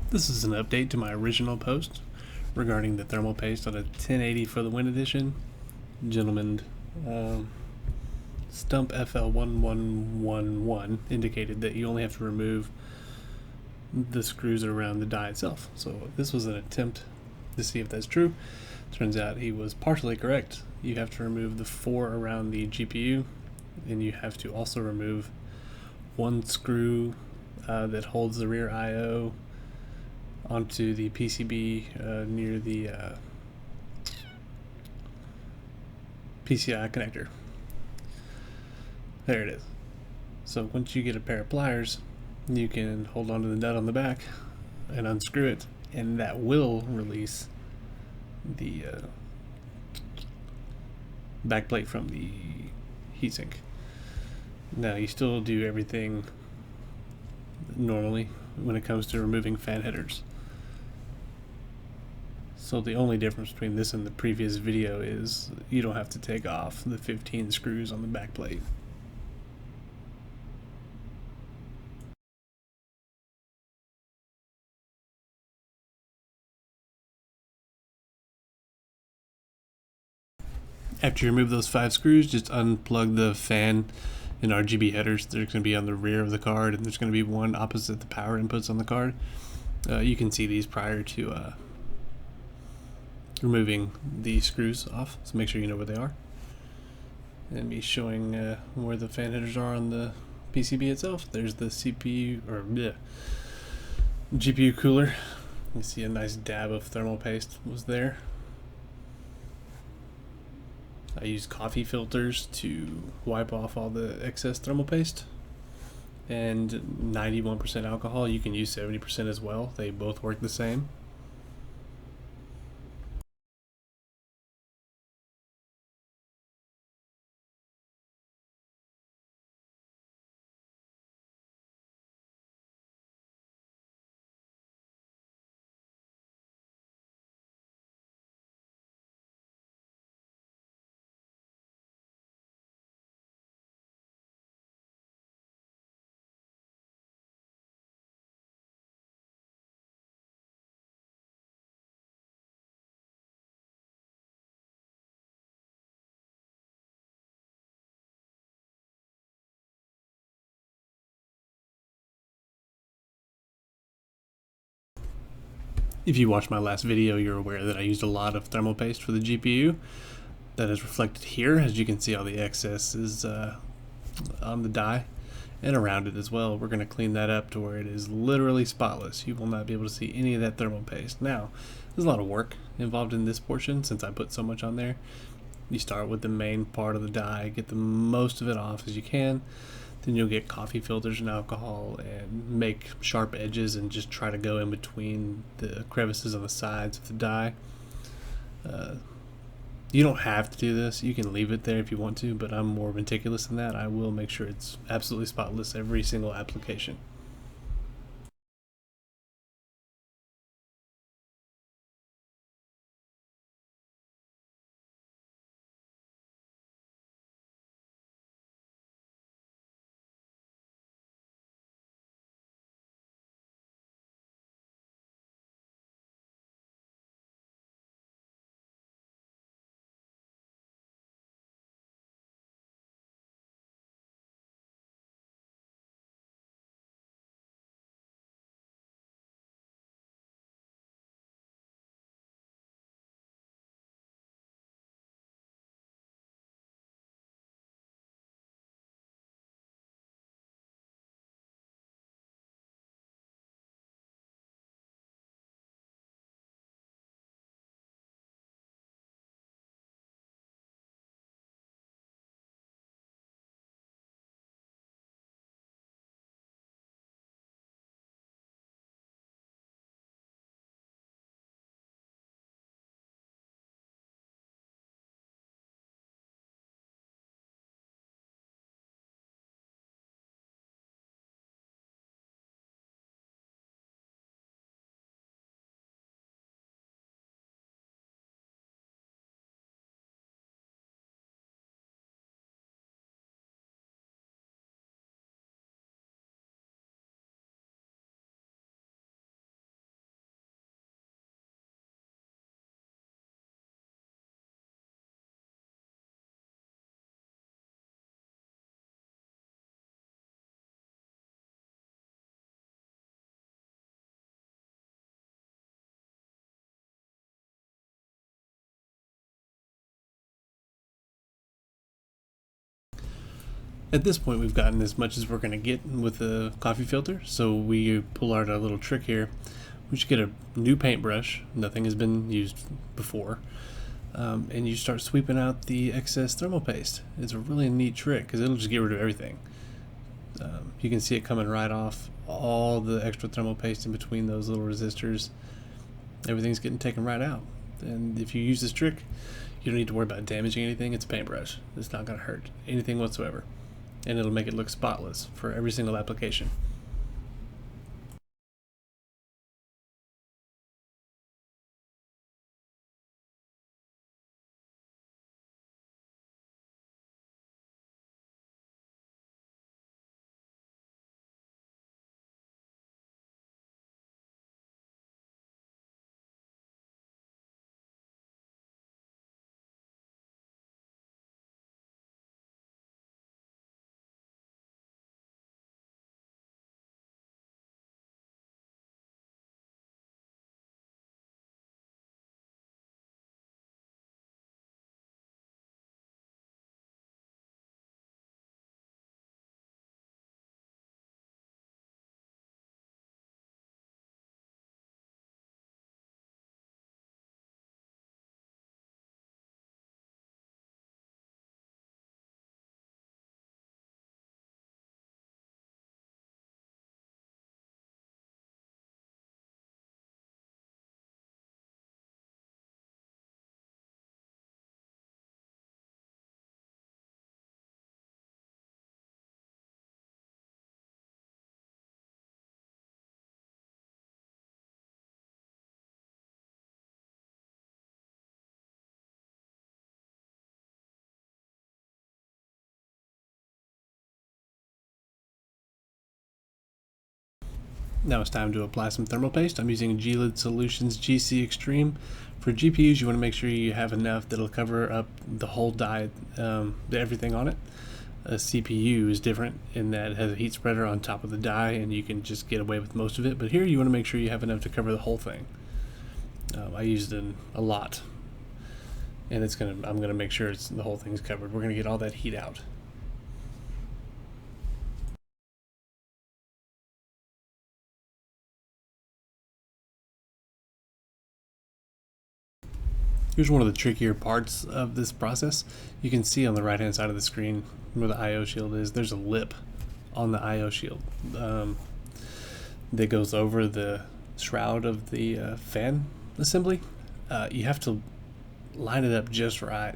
This is an update to my original post regarding the thermal paste on a 1080 for the Win Edition. Gentleman Stump FL1111 indicated that you only have to remove the screws around the die itself. So this was an attempt to see if that's true. Turns out he was partially correct. You have to remove the 4 around the GPU, and you have to also remove one screw that holds the rear I/O onto the PCB near the PCI connector. There it is. So once you get a pair of pliers, you can hold onto the nut on the back and unscrew it, and that will release the backplate from the heatsink. Now you still do everything normally when it comes to removing fan headers. So the only difference between this and the previous video is you don't have to take off the 15 screws on the backplate. After you remove those 5 screws, just unplug the fan and RGB headers. They're going to be on the rear of the card, and there's going to be one opposite the power inputs on the card. You can see these prior to removing the screws off, so make sure you know where they are. And me showing where the fan headers are on the PCB itself. There's the CPU or GPU cooler. You see a nice dab of thermal paste was there. I use coffee filters to wipe off all the excess thermal paste, and 91% alcohol. You can use 70% as well. They both work the same. If you watched my last video, you're aware that I used a lot of thermal paste for the GPU. That is reflected here. As you can see, all the excess is on the die and around it as well. We're going to clean that up to where it is literally spotless. You will not be able to see any of that thermal paste. Now, there's a lot of work involved in this portion since I put so much on there. You start with the main part of the die, get the most of it off as you can. Then you'll get coffee filters and alcohol and make sharp edges and just try to go in between the crevices on the sides of the die. You don't have to do this. You can leave it there if you want to, but I'm more meticulous than that. I will make sure it's absolutely spotless every single application. At this point, we've gotten as much as we're going to get with the coffee filter, so we pull out our little trick here. We should get a new paintbrush, nothing has been used before, and you start sweeping out the excess thermal paste. It's a really neat trick because it'll just get rid of everything. You can see it coming right off, all the extra thermal paste in between those little resistors. Everything's getting taken right out. And if you use this trick, you don't need to worry about damaging anything. It's a paintbrush. It's not going to hurt anything whatsoever. And it'll make it look spotless for every single application. Now it's time to apply some thermal paste. I'm using G-Lid Solutions GC Extreme. For GPUs, you want to make sure you have enough that'll cover up the whole die, everything on it. A CPU is different in that it has a heat spreader on top of the die, and you can just get away with most of it. But here, you want to make sure you have enough to cover the whole thing. I used it a lot, and I'm gonna make sure the whole thing's covered. We're gonna get all that heat out. Here's one of the trickier parts of this process. You can see on the right hand side of the screen where the IO shield is, there's a lip on the IO shield that goes over the shroud of the fan assembly. You have to line it up just right,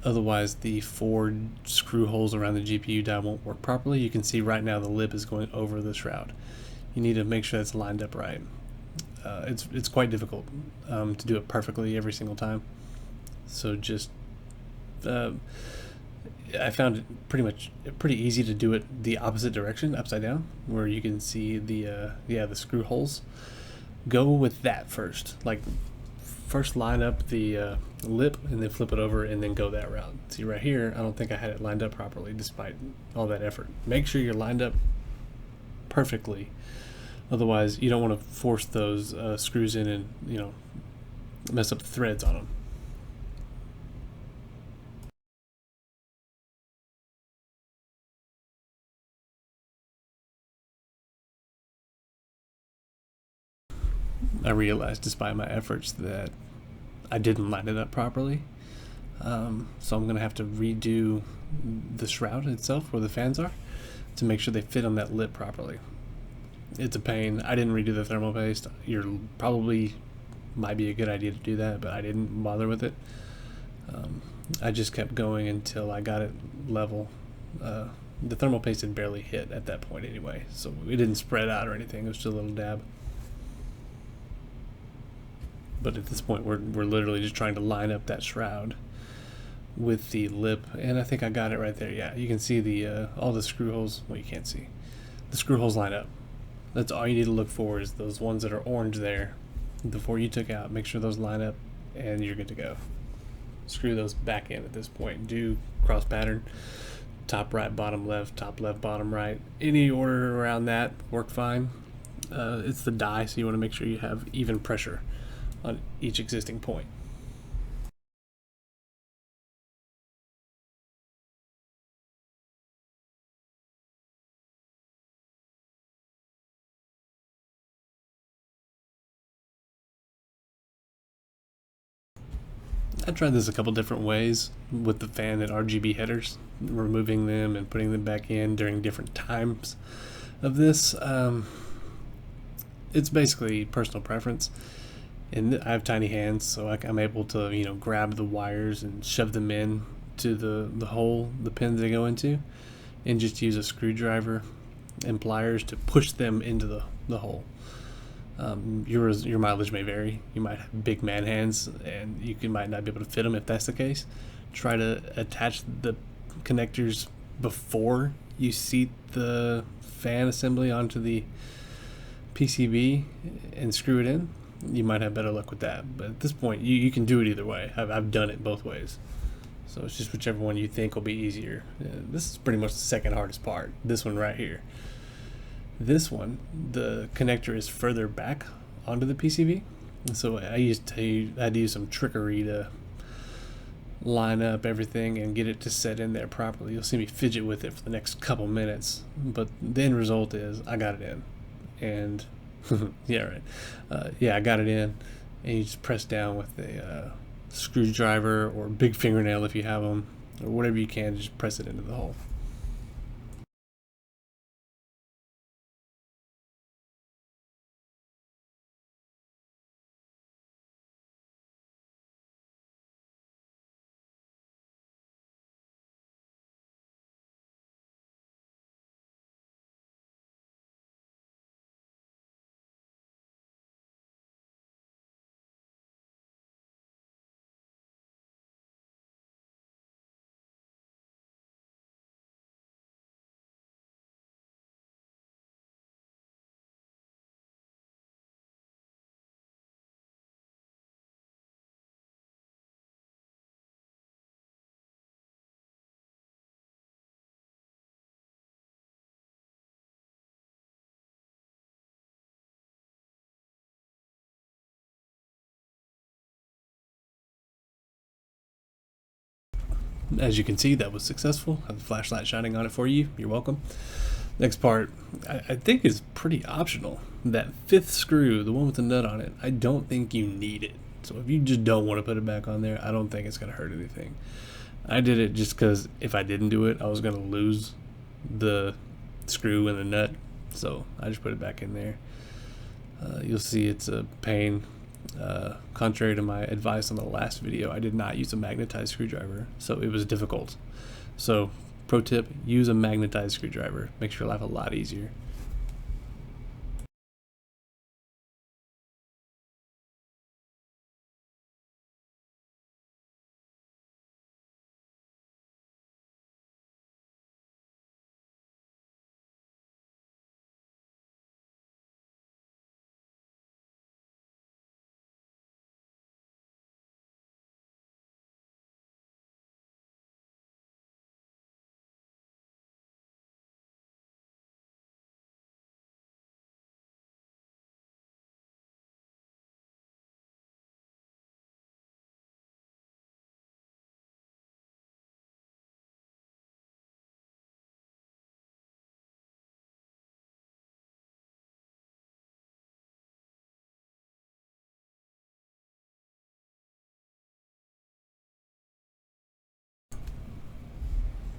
otherwise the 4 screw holes around the GPU die won't work properly. You can see right now the lip is going over the shroud. You need to make sure it's lined up right. It's quite difficult to do it perfectly every single time. So just I found it pretty easy to do it the opposite direction, upside down, where you can see the screw holes. Go with that first. Like first line up the lip and then flip it over and then go that route. See right here, I don't think I had it lined up properly despite all that effort. Make sure you're lined up perfectly. Otherwise, you don't want to force those screws in and, mess up the threads on them. I realized, despite my efforts, that I didn't line it up properly. So I'm going to have to redo the shroud itself, where the fans are, to make sure they fit on that lip properly. It's a pain. I didn't redo the thermal paste. Might be a good idea to do that, but I didn't bother with it. I just kept going until I got it level. The thermal paste had barely hit at that point anyway, so it didn't spread out or anything. It was just a little dab. But at this point, we're literally just trying to line up that shroud with the lip, and I think I got it right there. Yeah, you can see the all the screw holes. Well, you can't see. The screw holes line up. That's all you need to look for, is those ones that are orange there. The 4 you took out, make sure those line up, and you're good to go. Screw those back in at this point. Do cross pattern, top right, bottom left, top left, bottom right. Any order around that worked fine. It's the die, so you want to make sure you have even pressure on each existing point. I tried this a couple different ways with the fan and RGB headers, removing them and putting them back in during different times of this. It's basically personal preference, and I have tiny hands, so I'm able to grab the wires and shove them in to the hole the pins they go into, and just use a screwdriver and pliers to push them into the hole. Your mileage may vary. You might have big man hands and you might not be able to fit them. If that's the case, try to attach the connectors before you seat the fan assembly onto the PCB and screw it in. You might have better luck with that, but at this point you can do it either way. I've done it both ways, so it's just whichever one you think will be easier. This is pretty much the second hardest part, this one right here. This one, the connector is further back onto the PCB, so I had to use some trickery to line up everything and get it to set in there properly. You'll see me fidget with it for the next couple minutes, but the end result is I got it in. And yeah, right. I got it in, and you just press down with a screwdriver or big fingernail if you have them, or whatever you can, just press it into the hole. As you can see, that was successful. I have a flashlight shining on it for you. You're welcome. Next part, I think is pretty optional. That fifth screw, the one with the nut on it, I don't think you need it. So if you just don't want to put it back on there, I don't think it's going to hurt anything. I did it just because if I didn't do it, I was going to lose the screw and the nut. So I just put it back in there. You'll see it's a pain. Contrary to my advice on the last video, I did not use a magnetized screwdriver, so it was difficult. So, pro tip, use a magnetized screwdriver. Makes your life a lot easier.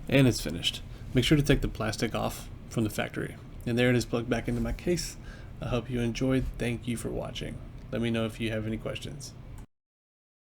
And it's finished. Make sure to take the plastic off from the factory. And there it is plugged back into my case. I hope you enjoyed. Thank you for watching. Let me know if you have any questions.